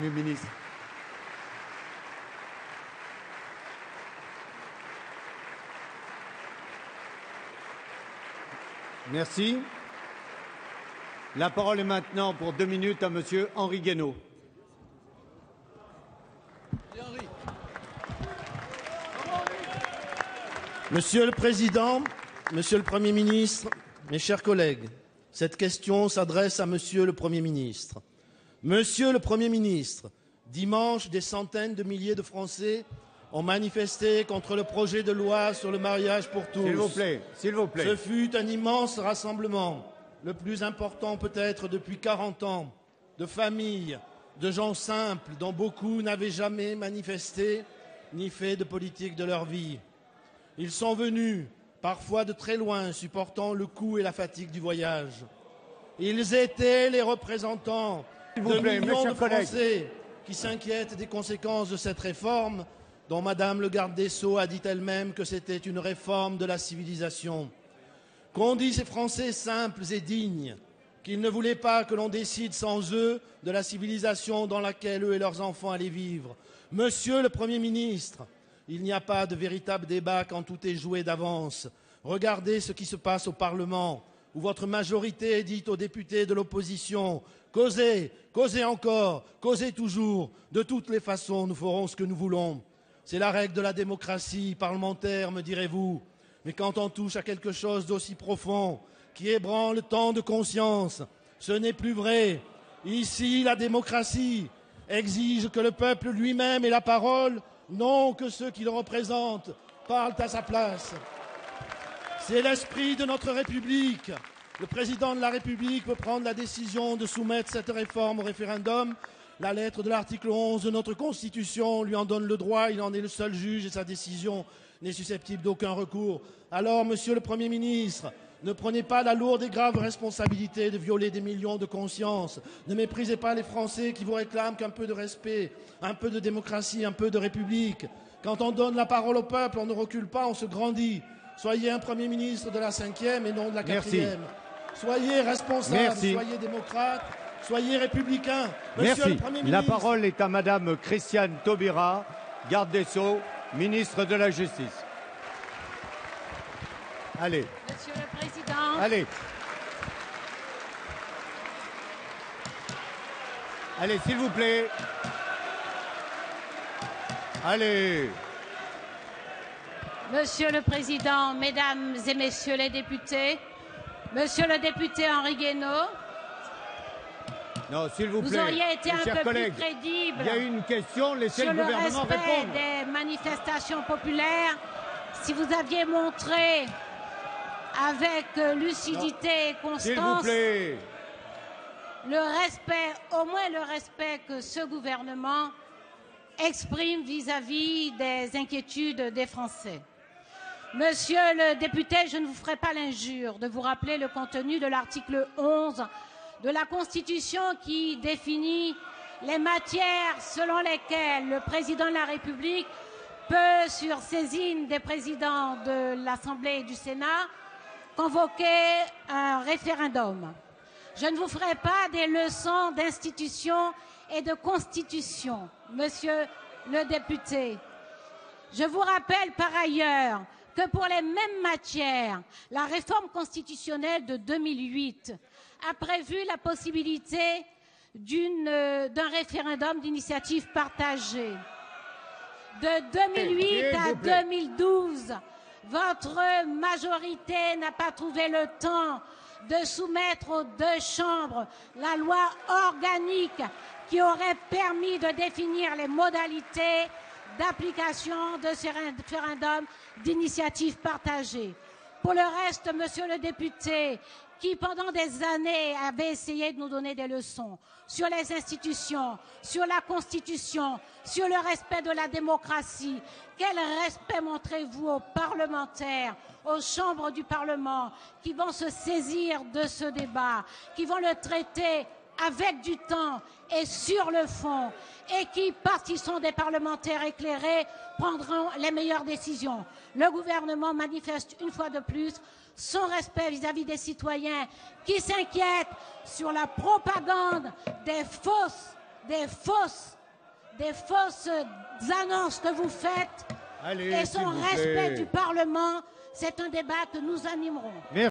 Monsieur le ministre. Merci. La parole est maintenant pour 2 minutes à Monsieur Henri Guénaud. Monsieur le Président, Monsieur le Premier ministre, mes chers collègues, cette question s'adresse à Monsieur le Premier ministre. Monsieur le Premier ministre, dimanche, des centaines de milliers de Français ont manifesté contre le projet de loi sur le mariage pour tous. S'il vous plaît, s'il vous plaît. Ce fut un immense rassemblement, le plus important peut-être depuis 40 ans, de familles, de gens simples dont beaucoup n'avaient jamais manifesté ni fait de politique de leur vie. Ils sont venus, parfois de très loin, supportant le coût et la fatigue du voyage. Ils étaient les représentants de millions de Français qui s'inquiètent des conséquences de cette réforme dont Madame le garde des Sceaux a dit elle-même que c'était une réforme de la civilisation. Qu'ont dit ces Français simples et dignes, qu'ils ne voulaient pas que l'on décide sans eux de la civilisation dans laquelle eux et leurs enfants allaient vivre. Monsieur le Premier ministre, il n'y a pas de véritable débat quand tout est joué d'avance. Regardez ce qui se passe au Parlement, où votre majorité dit aux députés de l'opposition « Causez, causez encore, causez toujours, de toutes les façons nous ferons ce que nous voulons ». C'est la règle de la démocratie parlementaire, me direz-vous. Mais quand on touche à quelque chose d'aussi profond, qui ébranle tant de conscience, ce n'est plus vrai. Ici, la démocratie exige que le peuple lui-même ait la parole, non que ceux qui le représentent parlent à sa place. C'est l'esprit de notre République. Le président de la République peut prendre la décision de soumettre cette réforme au référendum. La lettre de l'article 11 de notre Constitution lui en donne le droit, il en est le seul juge et sa décision n'est susceptible d'aucun recours. Alors, Monsieur le Premier ministre, ne prenez pas la lourde et grave responsabilité de violer des millions de consciences. Ne méprisez pas les Français qui vous réclament qu'un peu de respect, un peu de démocratie, un peu de République. Quand on donne la parole au peuple, on ne recule pas, on se grandit. Soyez un Premier ministre de la 5e et non de la 4e. Soyez responsable, soyez démocrate, soyez républicain. Monsieur le Premier ministre. La parole est à Madame Christiane Taubira, garde des Sceaux, ministre de la Justice. Allez. Monsieur le Président. Allez. Allez, s'il vous plaît. Allez. Monsieur le Président, Mesdames et Messieurs les députés, Monsieur le député Henri Guénaud, Non, s'il vous plaît. vous auriez été un peu collègues, plus crédible il y a une question, laissez sur le le gouvernement respect répondre. des manifestations populaires si vous aviez montré avec lucidité et constance S'il vous plaît. le respect, au moins le respect que ce gouvernement exprime vis-à-vis des inquiétudes des Français. Monsieur le député, je ne vous ferai pas l'injure de vous rappeler le contenu de l'article 11 de la Constitution qui définit les matières selon lesquelles le président de la République peut, sur saisine des présidents de l'Assemblée et du Sénat, convoquer un référendum. Je ne vous ferai pas des leçons d'institution et de constitution, monsieur le député. Je vous rappelle par ailleurs que pour les mêmes matières, la réforme constitutionnelle de 2008 a prévu la possibilité d'un référendum d'initiative partagée. De 2008 à 2012, votre majorité n'a pas trouvé le temps de soumettre aux deux chambres la loi organique qui aurait permis de définir les modalités d'application de ce référendum d'initiative partagée. Pour le reste, monsieur le député, qui pendant des années avait essayé de nous donner des leçons sur les institutions, sur la Constitution, sur le respect de la démocratie, quel respect montrez-vous aux parlementaires, aux chambres du Parlement, qui vont se saisir de ce débat, qui vont le traiter avec du temps et sur le fond, et qui, parce qu'ils sont des parlementaires éclairés, prendront les meilleures décisions. Le gouvernement manifeste une fois de plus son respect vis-à-vis des citoyens qui s'inquiètent sur la propagande des fausses des fausses annonces que vous faites Allez, et son s'il vous respect plaît. du Parlement. C'est un débat que nous animerons. Merci.